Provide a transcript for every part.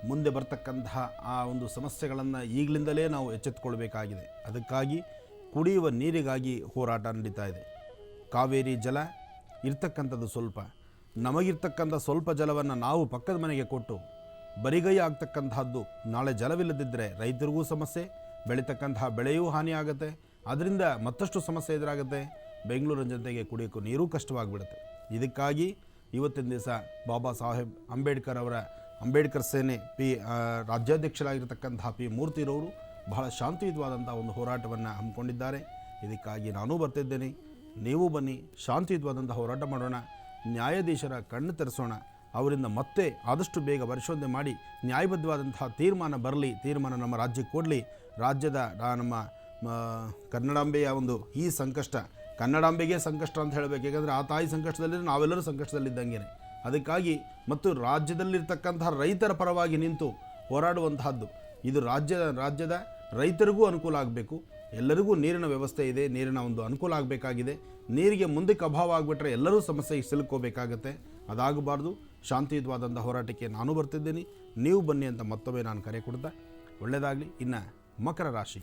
ಮುಂದೆ ಬರ್ತಕ್ಕಂತಹ ಆ ಒಂದು ಸಮಸ್ಯೆಗಳನ್ನು ಈಗಲಿಂದಲೇ ನಾವು ಎಚ್ಚೆತ್ತುಕೊಳ್ಬೇಕಾಗಿದೆ. ಅದಕ್ಕಾಗಿ ಕುಡಿಯುವ ನೀರಿಗಾಗಿ ಹೋರಾಟ ನಡೀತಾ ಇದೆ. ಕಾವೇರಿ ಜಲ ಇರ್ತಕ್ಕಂಥದ್ದು ಸ್ವಲ್ಪ, ನಮಗಿರ್ತಕ್ಕಂಥ ಸ್ವಲ್ಪ ಜಲವನ್ನು ನಾವು ಪಕ್ಕದ ಮನೆಗೆ ಕೊಟ್ಟು ಬರಿಗೈ ಆಗ್ತಕ್ಕಂತಹದ್ದು. ನಾಳೆ ಜಲವಿಲ್ಲದಿದ್ದರೆ ರೈತರಿಗೂ ಸಮಸ್ಯೆ, ಬೆಳೀತಕ್ಕಂತಹ ಬೆಳೆಯೂ ಹಾನಿಯಾಗುತ್ತೆ, ಅದರಿಂದ ಮತ್ತಷ್ಟು ಸಮಸ್ಯೆ ಎದುರಾಗುತ್ತೆ. ಬೆಂಗಳೂರಿನ ಜನತೆಗೆ ಕುಡಿಯೋಕ್ಕೂ ನೀರೂ ಕಷ್ಟವಾಗಿಬಿಡುತ್ತೆ. ಇದಕ್ಕಾಗಿ ಇವತ್ತಿನ ದಿವಸ ಬಾಬಾ ಸಾಹೇಬ್ ಅಂಬೇಡ್ಕರ್ ಸೇನೆ ರಾಜ್ಯಾಧ್ಯಕ್ಷರಾಗಿರ್ತಕ್ಕಂತಹ ಪಿ ಮೂರ್ತಿರವರು ಬಹಳ ಶಾಂತಿಯುತವಾದಂಥ ಒಂದು ಹೋರಾಟವನ್ನು ಹಮ್ಮಿಕೊಂಡಿದ್ದಾರೆ. ಇದಕ್ಕಾಗಿ ನಾನೂ ಬರ್ತಿದ್ದೇನೆ, ನೀವು ಬನ್ನಿ, ಶಾಂತಿಯುತವಾದಂಥ ಹೋರಾಟ ಮಾಡೋಣ, ನ್ಯಾಯಾಧೀಶರ ಕಣ್ಣು ತೆರೆಸೋಣ, ಅವರಿಂದ ಮತ್ತೆ ಆದಷ್ಟು ಬೇಗ ಪರಿಶೋಧನೆ ಮಾಡಿ ನ್ಯಾಯಬದ್ಧವಾದಂತಹ ತೀರ್ಮಾನ ಬರಲಿ, ತೀರ್ಮಾನ ನಮ್ಮ ರಾಜ್ಯಕ್ಕೆ ಕೊಡಲಿ. ರಾಜ್ಯದ ನಮ್ಮ ಕನ್ನಡಾಂಬೆಯ ಒಂದು ಈ ಸಂಕಷ್ಟ, ಕನ್ನಡಾಂಬೆಗೆ ಸಂಕಷ್ಟ ಅಂತ ಹೇಳಬೇಕು, ಏಕೆಂದರೆ ಆ ತಾಯಿ ಸಂಕಷ್ಟದಲ್ಲಿದ್ದರೆ ನಾವೆಲ್ಲರೂ ಸಂಕಷ್ಟದಲ್ಲಿದ್ದಂಗೆ. ಅದಕ್ಕಾಗಿ ಮತ್ತು ರಾಜ್ಯದಲ್ಲಿರ್ತಕ್ಕಂತಹ ರೈತರ ಪರವಾಗಿ ನಿಂತು ಹೋರಾಡುವಂತಹದ್ದು ಇದು ರಾಜ್ಯದ ರೈತರಿಗೂ ಅನುಕೂಲ ಆಗಬೇಕು. ಎಲ್ಲರಿಗೂ ನೀರಿನ ವ್ಯವಸ್ಥೆ ಇದೆ, ನೀರಿನ ಒಂದು ಅನುಕೂಲ ಆಗಬೇಕಾಗಿದೆ. ನೀರಿಗೆ ಮುಂದಕ್ಕೆ ಅಭಾವ ಆಗಿಬಿಟ್ರೆ ಎಲ್ಲರೂ ಸಮಸ್ಯೆಗೆ ಸಿಲುಕೋಬೇಕಾಗತ್ತೆ. ಅದಾಗಬಾರ್ದು. ಶಾಂತಿಯುತವಾದಂಥ ಹೋರಾಟಕ್ಕೆ ನಾನು ಬರ್ತಿದ್ದೀನಿ, ನೀವು ಬನ್ನಿ ಅಂತ ಮತ್ತೊಮ್ಮೆ ನಾನು ಕರೆ ಕೊಡ್ತಾ ಒಳ್ಳೆಯದಾಗಲಿ. ಇನ್ನು ಮಕರ ರಾಶಿ,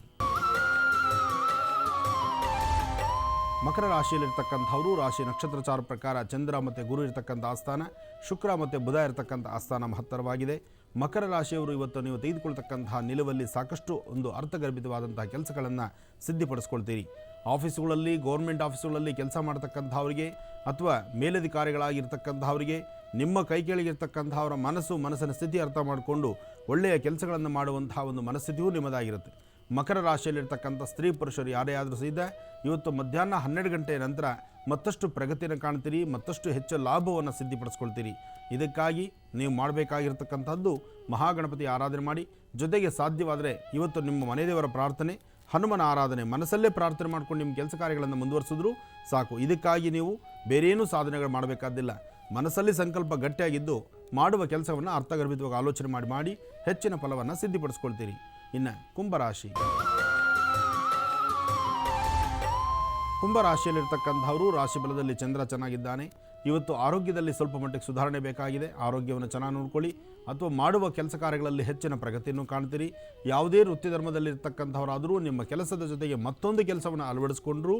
ಮಕರ ರಾಶಿಯಲ್ಲಿರ್ತಕ್ಕಂಥವರು ರಾಶಿ ನಕ್ಷತ್ರಚಾರ ಪ್ರಕಾರ ಚಂದ್ರ ಮತ್ತು ಗುರು ಇರತಕ್ಕಂಥ ಆಸ್ಥಾನ, ಶುಕ್ರ ಮತ್ತು ಬುಧ ಇರತಕ್ಕಂಥ ಆಸ್ಥಾನ ಮಹತ್ತರವಾಗಿದೆ. ಮಕರ ರಾಶಿಯವರು ಇವತ್ತು ನೀವು ತೆಗೆದುಕೊಳ್ತಕ್ಕಂತಹ ನಿಲುವಲ್ಲಿ ಸಾಕಷ್ಟು ಒಂದು ಅರ್ಥಗರ್ಭಿತವಾದಂತಹ ಕೆಲಸಗಳನ್ನು ಸಿದ್ಧಪಡಿಸ್ಕೊಳ್ತೀರಿ. ಆಫೀಸುಗಳಲ್ಲಿ, ಗೌರ್ಮೆಂಟ್ ಆಫೀಸುಗಳಲ್ಲಿ ಕೆಲಸ ಮಾಡ್ತಕ್ಕಂಥವರಿಗೆ ಅಥವಾ ಮೇಲಧಿಕಾರಿಗಳಾಗಿರ್ತಕ್ಕಂಥವರಿಗೆ ನಿಮ್ಮ ಕೈ ಕೆಳಗಿರ್ತಕ್ಕಂಥವರ ಮನಸ್ಸಿನ ಸ್ಥಿತಿ ಅರ್ಥ ಮಾಡಿಕೊಂಡು ಒಳ್ಳೆಯ ಕೆಲಸಗಳನ್ನು ಮಾಡುವಂತಹ ಒಂದು ಮನಸ್ಥಿತಿಯೂ ನಿಮ್ಮದಾಗಿರುತ್ತೆ. ಮಕರ ರಾಶಿಯಲ್ಲಿರ್ತಕ್ಕಂಥ ಸ್ತ್ರೀ ಪುರುಷರು ಯಾರೇ ಆದರೂ ಸಹಿತ ಇವತ್ತು ಮಧ್ಯಾಹ್ನ 12 ಗಂಟೆಯ ನಂತರ ಮತ್ತಷ್ಟು ಪ್ರಗತಿಯನ್ನು ಕಾಣ್ತೀರಿ, ಮತ್ತಷ್ಟು ಹೆಚ್ಚು ಲಾಭವನ್ನು ಸಿದ್ಧಪಡಿಸ್ಕೊಳ್ತೀರಿ. ಇದಕ್ಕಾಗಿ ನೀವು ಮಾಡಬೇಕಾಗಿರ್ತಕ್ಕಂಥದ್ದು ಮಹಾಗಣಪತಿ ಆರಾಧನೆ ಮಾಡಿ, ಜೊತೆಗೆ ಸಾಧ್ಯವಾದರೆ ಇವತ್ತು ನಿಮ್ಮ ಮನೆ ದೇವರ ಪ್ರಾರ್ಥನೆ, ಹನುಮನ ಆರಾಧನೆ, ಮನಸ್ಸಲ್ಲೇ ಪ್ರಾರ್ಥನೆ ಮಾಡ್ಕೊಂಡು ನಿಮ್ಮ ಕೆಲಸ ಕಾರ್ಯಗಳನ್ನು ಮುಂದುವರಿಸಿದ್ರು ಸಾಕು. ಇದಕ್ಕಾಗಿ ನೀವು ಬೇರೇನೂ ಸಾಧನೆಗಳು ಮಾಡಬೇಕಾದಿಲ್ಲ. ಮನಸ್ಸಲ್ಲಿ ಸಂಕಲ್ಪ ಗಟ್ಟಿಯಾಗಿದ್ದು ಮಾಡುವ ಕೆಲಸವನ್ನು ಅರ್ಥಗರ್ಭಿತವಾಗಿ ಆಲೋಚನೆ ಮಾಡಿ ಹೆಚ್ಚಿನ ಫಲವನ್ನು ಸಿದ್ಧಪಡಿಸ್ಕೊಳ್ತೀರಿ. ಇನ್ನು ಕುಂಭರಾಶಿಯಲ್ಲಿರ್ತಕ್ಕಂಥವರು ರಾಶಿ ಬಲದಲ್ಲಿ ಚಂದ್ರ ಚೆನ್ನಾಗಿದ್ದಾನೆ. ಇವತ್ತು ಆರೋಗ್ಯದಲ್ಲಿ ಸ್ವಲ್ಪ ಮಟ್ಟಿಗೆ ಸುಧಾರಣೆ ಬೇಕಾಗಿದೆ. ಆರೋಗ್ಯವನ್ನು ಚೆನ್ನಾಗಿ ನೋಡ್ಕೊಳ್ಳಿ, ಅಥವಾ ಮಾಡುವ ಕೆಲಸ ಕಾರ್ಯಗಳಲ್ಲಿ ಹೆಚ್ಚಿನ ಪ್ರಗತಿಯನ್ನು ಕಾಣ್ತೀರಿ. ಯಾವುದೇ ವೃತ್ತಿ ಧರ್ಮದಲ್ಲಿರ್ತಕ್ಕಂಥವರಾದರೂ ನಿಮ್ಮ ಕೆಲಸದ ಜೊತೆಗೆ ಮತ್ತೊಂದು ಕೆಲಸವನ್ನು ಅಳವಡಿಸಿಕೊಂಡ್ರೂ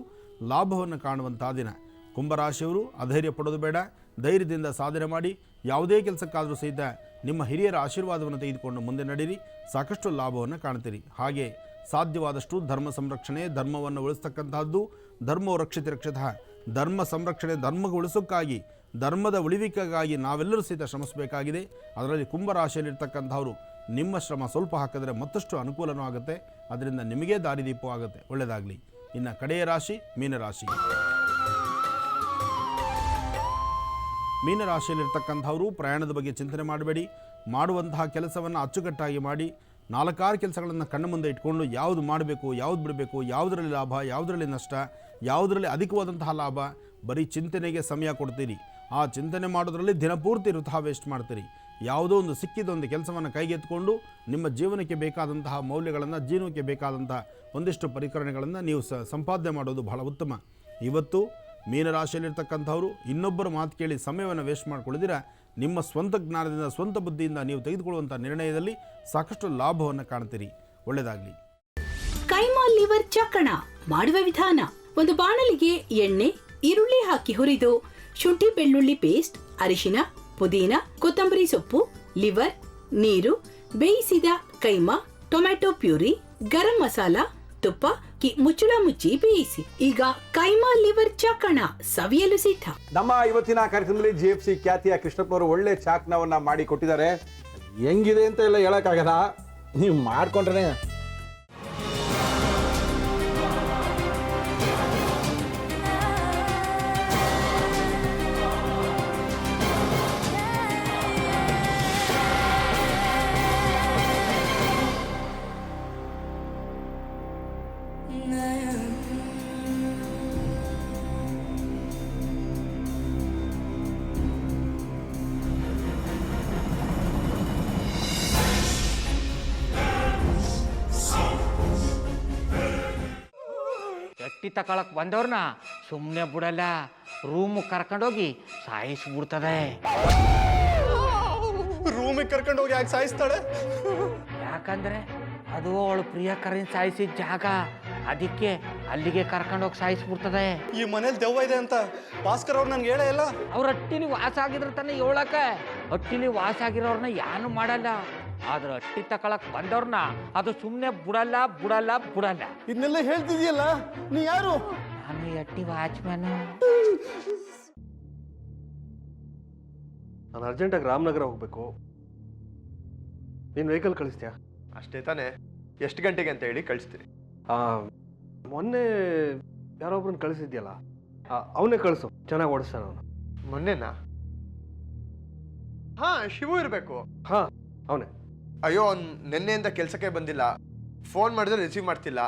ಲಾಭವನ್ನು ಕಾಣುವಂಥ ದಿನ. ಕುಂಭರಾಶಿಯವರು ಅಧೈರ್ಯ ಪಡೋದು ಬೇಡ, ಧೈರ್ಯದಿಂದ ಸಾಧನೆ ಮಾಡಿ ಯಾವುದೇ ಕೆಲಸಕ್ಕಾದರೂ ಸಹಿತ ನಿಮ್ಮ ಹಿರಿಯರ ಆಶೀರ್ವಾದವನ್ನು ತೆಗೆದುಕೊಂಡು ಮುಂದೆ ನಡೀರಿ, ಸಾಕಷ್ಟು ಲಾಭವನ್ನು ಕಾಣ್ತೀರಿ. ಹಾಗೆ ಸಾಧ್ಯವಾದಷ್ಟು ಧರ್ಮ ಸಂರಕ್ಷಣೆ, ಧರ್ಮವನ್ನು ಉಳಿಸ್ತಕ್ಕಂಥದ್ದು, ಧರ್ಮೋ ರಕ್ಷಿತ ರಕ್ಷಿತ, ಧರ್ಮ ಸಂರಕ್ಷಣೆ, ಧರ್ಮ ಉಳಿಸೋಕ್ಕಾಗಿ, ಧರ್ಮದ ಉಳಿವಿಕೆಗಾಗಿ ನಾವೆಲ್ಲರೂ ಸಹಿತ ಶ್ರಮಿಸಬೇಕಾಗಿದೆ. ಅದರಲ್ಲಿ ಕುಂಭರಾಶಿಯಲ್ಲಿರ್ತಕ್ಕಂಥವರು ನಿಮ್ಮ ಶ್ರಮ ಸ್ವಲ್ಪ ಹಾಕಿದ್ರೆ ಮತ್ತಷ್ಟು ಅನುಕೂಲನೂ ಆಗುತ್ತೆ, ಅದರಿಂದ ನಿಮಗೇ ದಾರಿದೀಪವೂ ಆಗುತ್ತೆ. ಒಳ್ಳೆಯದಾಗಲಿ. ಇನ್ನು ಕಡೆಯ ರಾಶಿ ಮೀನರಾಶಿ. ಮೀನರಾಶಿಯಲ್ಲಿರ್ತಕ್ಕಂಥವರು ಪ್ರಯಾಣದ ಬಗ್ಗೆ ಚಿಂತನೆ ಮಾಡಬೇಡಿ. ಮಾಡುವಂತಹ ಕೆಲಸವನ್ನು ಅಚ್ಚುಕಟ್ಟಾಗಿ ಮಾಡಿ, 4-6 ಕೆಲಸಗಳನ್ನು ಕಣ್ಣು ಮುಂದೆ ಇಟ್ಕೊಂಡು ಯಾವುದು ಮಾಡಬೇಕು, ಯಾವುದು ಬಿಡಬೇಕು, ಯಾವುದರಲ್ಲಿ ಲಾಭ, ಯಾವುದರಲ್ಲಿ ನಷ್ಟ, ಯಾವುದರಲ್ಲಿ ಅಧಿಕವಾದಂತಹ ಲಾಭ, ಬರೀ ಚಿಂತನೆಗೆ ಸಮಯ ಕೊಡ್ತೀರಿ. ಆ ಚಿಂತನೆ ಮಾಡೋದರಲ್ಲಿ ದಿನಪೂರ್ತಿ ವೃಥಾ ವೇಸ್ಟ್ ಮಾಡ್ತೀರಿ. ಯಾವುದೋ ಒಂದು ಸಿಕ್ಕಿದೊಂದು ಕೆಲಸವನ್ನು ಕೈಗೆತ್ತಿಕೊಂಡು ನಿಮ್ಮ ಜೀವನಕ್ಕೆ ಬೇಕಾದಂತಹ ಮೌಲ್ಯಗಳನ್ನು, ಜೀವನಕ್ಕೆ ಬೇಕಾದಂತಹ ಒಂದಿಷ್ಟು ಪರಿಕರಣಗಳನ್ನು ನೀವು ಸಂಪಾದನೆ ಮಾಡೋದು ಬಹಳ ಉತ್ತಮ. ಇವತ್ತು ಮೀನರಾಶಿಯಲ್ಲಿರ್ತಕ್ಕಂಥವರು ಇನ್ನೊಬ್ಬರ ಮಾತು ಕೇಳಿ ಸಮಯವನ್ನು ವೇಸ್ಟ್ ಮಾಡ್ಕೊಳ್ಳಿದಿರ ನಿಮ್ಮ ಸ್ವಂತ ಜ್ಞಾನದಿಂದ, ಸ್ವಂತ ಬುದ್ಧಿಯಿಂದ ನೀವು ತೆಗೆದುಕೊಳ್ಳುವಂಥ ನಿರ್ಣಯದಲ್ಲಿ ಸಾಕಷ್ಟು ಲಾಭವನ್ನು ಕಾಣ್ತೀರಿ. ಒಳ್ಳೆಯದಾಗಲಿ. ಕೈಮಾ ಲಿವರ್ ಚಕ್ಕಣ ಮಾಡುವ ವಿಧಾನ: ಒಂದು ಬಾಣಲಿಗೆ ಎಣ್ಣೆ, ಈರುಳ್ಳಿ ಹಾಕಿ ಹುರಿದು ಶುಂಠಿ ಬೆಳ್ಳುಳ್ಳಿ ಪೇಸ್ಟ್, ಅರಿಶಿನ, ಪುದೀನ, ಕೊತ್ತಂಬರಿ ಸೊಪ್ಪು, ಲಿವರ್, ನೀರು, ಬೇಯಿಸಿದ ಕೈಮಾ, ಟೊಮ್ಯಾಟೊ ಪ್ಯೂರಿ, ಗರಂ ಮಸಾಲ, ತುಪ್ಪ ಮುಚ್ಚಳ ಮುಚ್ಚಿ ಬೇಯಿಸಿ. ಈಗ ಕೈಮಾ ಲಿವರ್ ಚಾಕಣ ಸವಿಯಲು ಸಿದ್ಧ. ನಮ್ಮ ಇವತ್ತಿನ ಕಾರ್ಯಕ್ರಮದಲ್ಲಿ GFC ಖ್ಯಾತಿಯ ಕೃಷ್ಣಪ್ಪನವರು ಒಳ್ಳೆ ಚಾಕ್ನವನ್ನ ಮಾಡಿ ಕೊಟ್ಟಿದ್ದಾರೆ. ಹೆಂಗಿದೆ ಅಂತ ಎಲ್ಲ ಹೇಳಕ್ಕಾಗಲ್ಲ, ನೀವು ಮಾಡ್ಕೊಂಡ್ರೆ. ಎಟ್ಟಿ ತಕೊಳಕ್ ಬಂದವ್ರನ್ನ ಸುಮ್ಮನೆ ಬಿಡಲ್ಲ, ರೂಮ್ ಕರ್ಕೊಂಡೋಗಿ ಸಾಯಿಸ್ಬಿಡ್ತದೆ. ರೂಮ್ ರೂಮಿಗೆ ಕರ್ಕೊಂಡು ಹೋಗಿ ಯಾಕೆ ಸಾಯಿಸ್ತಾಳೆ? ಯಾಕಂದ್ರೆ ಅದು ಅವಳು ಪ್ರಿಯಕರನ್ ಸಾಯಿಸಿದ ಜಾಗ, ಅದಕ್ಕೆ ಅಲ್ಲಿಗೆ ಕರ್ಕೊಂಡೋಗಿ ಸಾಯಿಸ್ಬಿಡ್ತದೆ. ಈ ಮನೇಲಿ ದೆವ್ವ ಇದೆ ಅಂತ ಭಾಸ್ಕರ್ ಅವ್ರು ನನ್ಗೆ ಹೇಳೇ ಇಲ್ಲ. ಅವ್ರ ಹಟ್ಟಿಲಿ ವಾಸ ಆಗಿದ್ರೆ ತಾನೆ ಹೇಳಕ. ಹಟ್ಟಿಲಿ ವಾಸ ಆಗಿರೋರ್ನ ಯಾನು ಮಾಡಲ್ಲ, ಆದ್ರೆ ಹಟ್ಟಿ ತಕೊಳಕ್ ಬಂದವ್ರನ್ನ ಅದು ಸುಮ್ಮನೆ ಬಿಡಲ್ಲ ಬಿಡಲ್ಲ ಬಿಡಲ್ಲ. ಇದನ್ನೆಲ್ಲ ಹೇಳ್ತಿದ್ಯಲ್ಲ, ನೀ ಯಾರು? ನಾನು ಈ ಹಟ್ಟಿ ವಾಚ್ಮ್ಯಾನು. ನಾನು ಅರ್ಜೆಂಟಾಗಿ ರಾಮನಗರ ಹೋಗ್ಬೇಕು. ನೀನು ವೆಹಿಕಲ್ ಕಳಿಸ್ತೀಯಾ? ಅಷ್ಟೇ ತಾನೇ? ಎಷ್ಟು ಗಂಟೆಗೆ ಅಂತ ಹೇಳಿ ಕಳಿಸ್ತೀನಿ. ಮೊನ್ನೆ ಯಾರೊಬ್ರನ್ನ ಕಳಿಸಿದ್ಯಲ್ಲ, ಅವನೇ ಕಳಿಸು, ಚೆನ್ನಾಗಿ ಓಡಿಸ್ತಾನೆ ಅವನು. ಮೊನ್ನೆನಾ? ಹಾ, ಶಿವು ಇರಬೇಕು. ಹಾ, ಅವನೇ. ಅಯ್ಯೋ, ಅವ್ನು ನಿನ್ನೆಯಿಂದ ಕೆಲಸಕ್ಕೆ ಬಂದಿಲ್ಲ. ಫೋನ್ ಮಾಡಿದ್ರೆ ರಿಸೀವ್ ಮಾಡ್ತಿಲ್ಲ.